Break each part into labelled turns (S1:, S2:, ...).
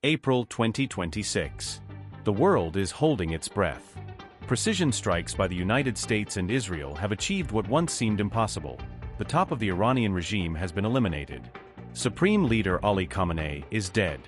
S1: April 2026. The world is holding its breath. Precision strikes by the United States and Israel have achieved what once seemed impossible. The top of the Iranian regime has been eliminated. Supreme Leader Ali Khamenei is dead.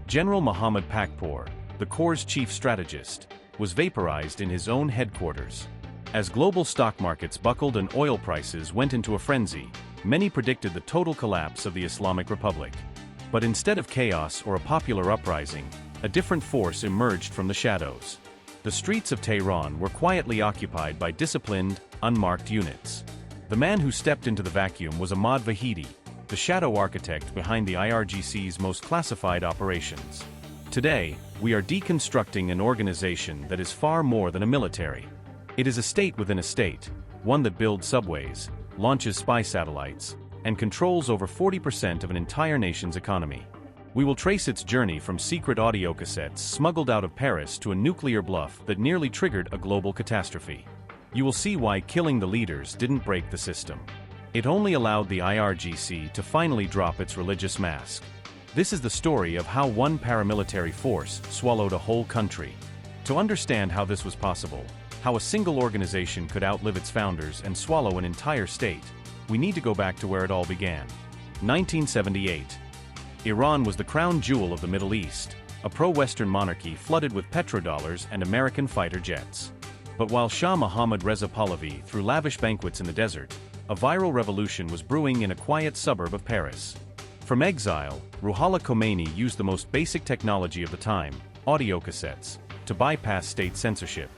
S1: General Mohammad Pakpour, the Corps' chief strategist, was vaporized in his own headquarters. As global stock markets buckled and oil prices went into a frenzy, many predicted the total collapse of the Islamic Republic. But instead of chaos or a popular uprising, a different force emerged from the shadows. The streets of Tehran were quietly occupied by disciplined, unmarked units. The man who stepped into the vacuum was Ahmad Vahidi, the shadow architect behind the IRGC's most classified operations. Today, we are deconstructing an organization that is far more than a military. It is a state within a state, one that builds subways, launches spy satellites, and controls over 40% of an entire nation's economy. We will trace its journey from secret audio cassettes smuggled out of Paris to a nuclear bluff that nearly triggered a global catastrophe. You will see why killing the leaders didn't break the system. It only allowed the IRGC to finally drop its religious mask. This is the story of how one paramilitary force swallowed a whole country. To understand how this was possible, how a single organization could outlive its founders and swallow an entire state, we need to go back to where it all began. 1978. Iran was the crown jewel of the Middle East, a pro-Western monarchy flooded with petrodollars and American fighter jets. But while Shah Mohammad Reza Pahlavi threw lavish banquets in the desert, a viral revolution was brewing in a quiet suburb of Paris. From exile, Ruhollah Khomeini used the most basic technology of the time, audio cassettes, to bypass state censorship.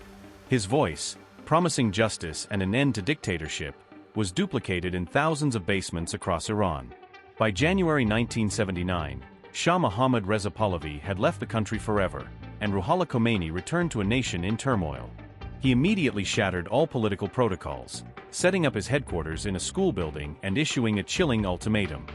S1: His voice, promising justice and an end to dictatorship, was duplicated in thousands of basements across Iran. By January 1979, Shah Mohammad Reza Pahlavi had left the country forever, and Ruhollah Khomeini returned to a nation in turmoil. He immediately shattered all political protocols, setting up his headquarters in a school building and issuing a chilling ultimatum.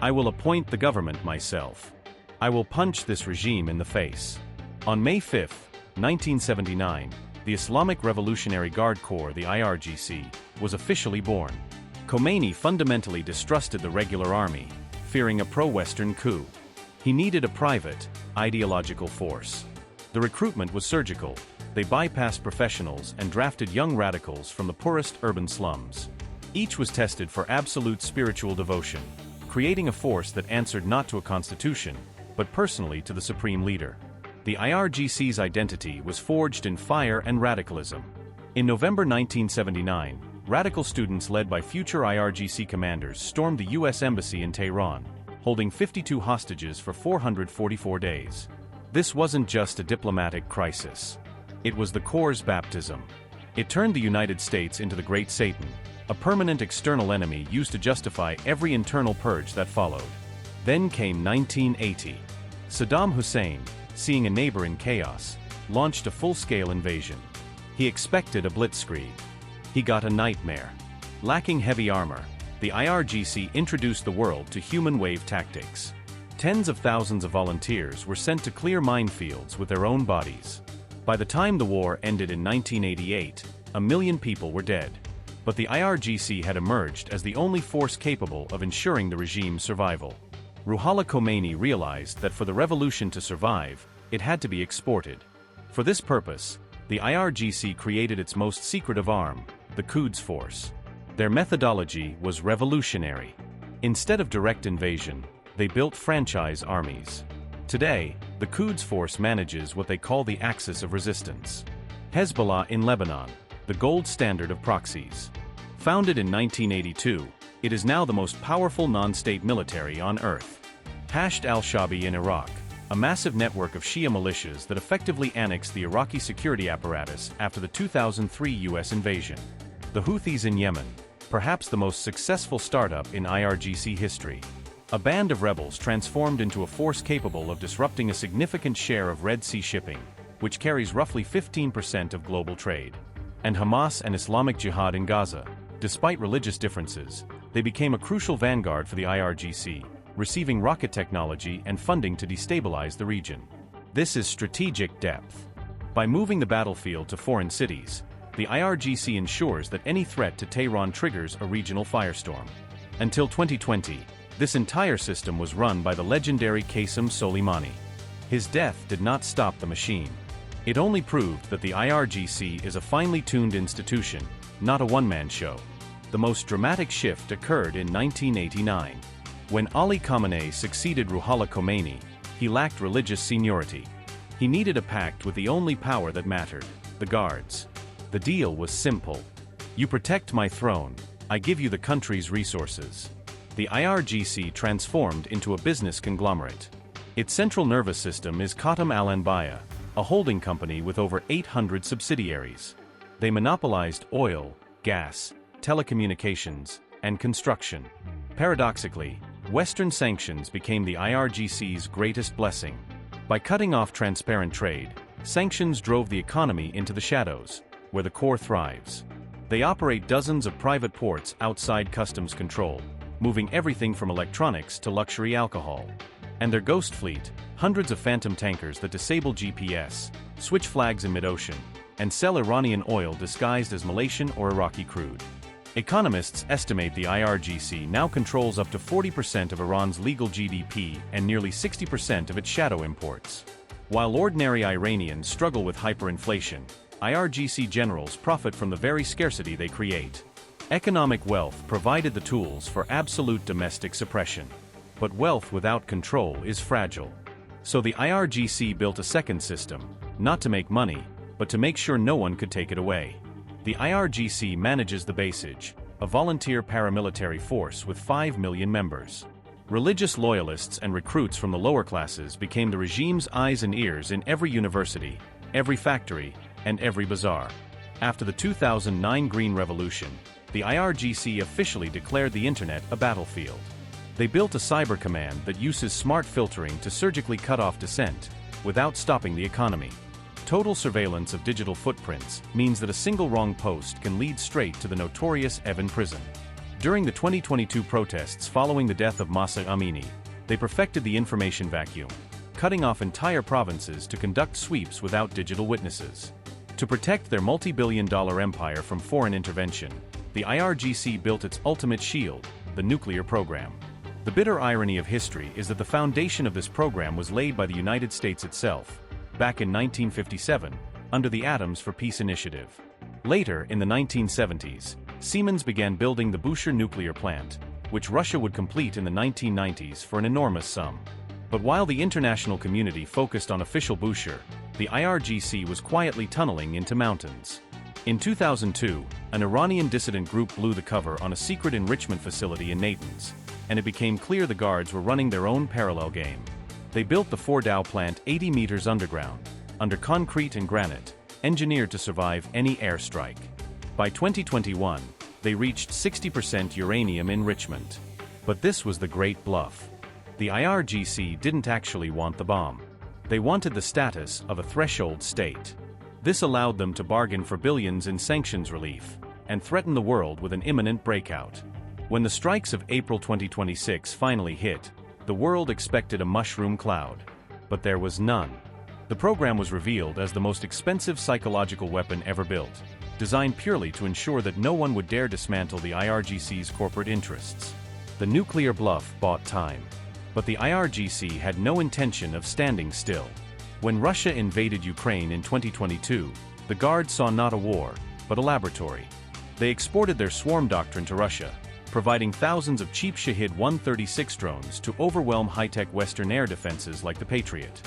S1: "I will appoint the government myself. I will punch this regime in the face." On May 5, 1979, the Islamic Revolutionary Guard Corps, the IRGC, was officially born. Khomeini fundamentally distrusted the regular army, fearing a pro-Western coup. He needed a private, ideological force. The recruitment was surgical. They bypassed professionals and drafted young radicals from the poorest urban slums. Each was tested for absolute spiritual devotion, creating a force that answered not to a constitution, but personally to the supreme leader. The IRGC's identity was forged in fire and radicalism. In November 1979, radical students led by future IRGC commanders stormed the U.S. Embassy in Tehran, holding 52 hostages for 444 days. This wasn't just a diplomatic crisis. It was the Corps' baptism. It turned the United States into the Great Satan, a permanent external enemy used to justify every internal purge that followed. Then came 1980. Saddam Hussein, seeing a neighbor in chaos, launched a full-scale invasion. He expected a blitzkrieg. He got a nightmare. Lacking heavy armor, the IRGC introduced the world to human wave tactics. Tens of thousands of volunteers were sent to clear minefields with their own bodies. By the time the war ended in 1988, 1 million people were dead. But the IRGC had emerged as the only force capable of ensuring the regime's survival. Ruhollah Khomeini realized that for the revolution to survive, it had to be exported. For this purpose, the IRGC created its most secretive arm, the Quds Force. Their methodology was revolutionary. Instead of direct invasion, they built franchise armies. Today, the Quds Force manages what they call the axis of resistance. Hezbollah in Lebanon, the gold standard of proxies. Founded in 1982, it is now the most powerful non-state military on earth. Al-Shabi in Iraq, a massive network of Shia militias that effectively annexed the Iraqi security apparatus after the 2003 U.S. invasion. The Houthis in Yemen, perhaps the most successful startup in IRGC history. A band of rebels transformed into a force capable of disrupting a significant share of Red Sea shipping, which carries roughly 15% of global trade. And Hamas and Islamic Jihad in Gaza. Despite religious differences, they became a crucial vanguard for the IRGC, receiving rocket technology and funding to destabilize the region. This is strategic depth. By moving the battlefield to foreign cities, the IRGC ensures that any threat to Tehran triggers a regional firestorm. Until 2020, this entire system was run by the legendary Qasem Soleimani. His death did not stop the machine. It only proved that the IRGC is a finely tuned institution, not a one-man show. The most dramatic shift occurred in 1989. When Ali Khamenei succeeded Ruhollah Khomeini, he lacked religious seniority. He needed a pact with the only power that mattered, the guards. The deal was simple. You protect my throne, I give you the country's resources. The IRGC transformed into a business conglomerate. Its central nervous system is Khatam al-Anbiya, a holding company with over 800 subsidiaries. They monopolized oil, gas, telecommunications, and construction. Paradoxically, Western sanctions became the IRGC's greatest blessing. By cutting off transparent trade, sanctions drove the economy into the shadows, where the core thrives. They operate dozens of private ports outside customs control, moving everything from electronics to luxury alcohol. And their ghost fleet, hundreds of phantom tankers that disable GPS, switch flags in mid-ocean, and sell Iranian oil disguised as Malaysian or Iraqi crude. Economists estimate the IRGC now controls up to 40% of Iran's legal GDP and nearly 60% of its shadow imports. While ordinary Iranians struggle with hyperinflation, IRGC generals profit from the very scarcity they create. Economic wealth provided the tools for absolute domestic suppression. But wealth without control is fragile. So the IRGC built a second system, not to make money, but to make sure no one could take it away. The IRGC manages the Basij, a volunteer paramilitary force with 5 million members. Religious loyalists and recruits from the lower classes became the regime's eyes and ears in every university, every factory, and every bazaar. After the 2009 Green Revolution, the IRGC officially declared the internet a battlefield. They built a cyber command that uses smart filtering to surgically cut off dissent, without stopping the economy. Total surveillance of digital footprints means that a single wrong post can lead straight to the notorious Evin prison. During the 2022 protests following the death of Mahsa Amini, they perfected the information vacuum, cutting off entire provinces to conduct sweeps without digital witnesses. To protect their multi-billion-dollar empire from foreign intervention, the IRGC built its ultimate shield, the nuclear program. The bitter irony of history is that the foundation of this program was laid by the United States itself, back in 1957, under the Atoms for Peace Initiative. Later, in the 1970s, Siemens began building the Bushehr nuclear plant, which Russia would complete in the 1990s for an enormous sum. But while the international community focused on official Bushehr, the IRGC was quietly tunneling into mountains. In 2002, an Iranian dissident group blew the cover on a secret enrichment facility in Natanz, and it became clear the guards were running their own parallel game. They built the Fordow plant 80 meters underground, under concrete and granite, engineered to survive any airstrike. By 2021, they reached 60% uranium enrichment. But this was the great bluff. The IRGC didn't actually want the bomb. They wanted the status of a threshold state. This allowed them to bargain for billions in sanctions relief, and threaten the world with an imminent breakout. When the strikes of April 2026 finally hit, the world expected a mushroom cloud. But there was none. The program was revealed as the most expensive psychological weapon ever built, designed purely to ensure that no one would dare dismantle the IRGC's corporate interests. The nuclear bluff bought time. But the IRGC had no intention of standing still. When Russia invaded Ukraine in 2022, the Guards saw not a war, but a laboratory. They exported their swarm doctrine to Russia, providing thousands of cheap Shahed-136 drones to overwhelm high-tech Western air defenses like the Patriot.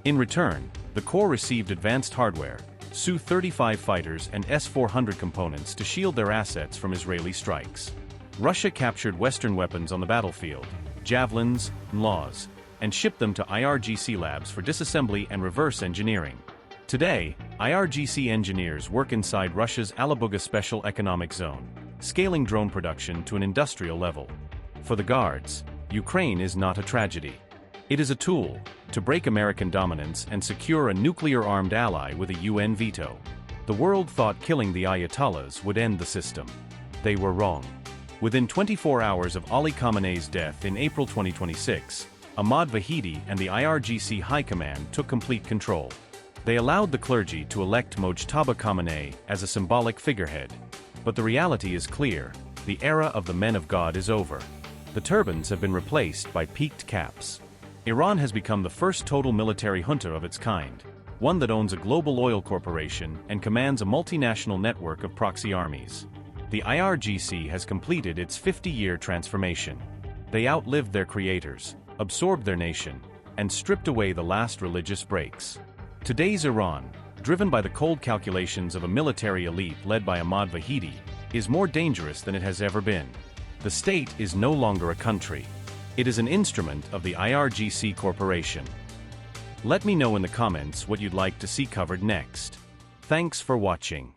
S1: In return, the Corps received advanced hardware, Su-35 fighters and S-400 components to shield their assets from Israeli strikes. Russia captured Western weapons on the battlefield, javelins, laws, and shipped them to IRGC labs for disassembly and reverse engineering. Today, IRGC engineers work inside Russia's Alabuga Special Economic Zone, scaling drone production to an industrial level. For the Guards, Ukraine is not a tragedy. It is a tool to break American dominance and secure a nuclear-armed ally with a UN veto. The world thought killing the Ayatollahs would end the system. They were wrong. Within 24 hours of Ali Khamenei's death in April 2026, Ahmad Vahidi and the IRGC High Command took complete control. They allowed the clergy to elect Mojtaba Khamenei as a symbolic figurehead. But the reality is clear: the era of the men of God is over. The turbans have been replaced by peaked caps. Iran has become the first total military junta of its kind, one that owns a global oil corporation and commands a multinational network of proxy armies. The IRGC has completed its 50-year transformation. They outlived their creators, absorbed their nation, and stripped away the last religious breaks. Today's Iran, driven by the cold calculations of a military elite led by Ahmad Vahidi, is more dangerous than it has ever been. The state is no longer a country. It is an instrument of the IRGC corporation. Let me know in the comments what you'd like to see covered next. Thanks for watching.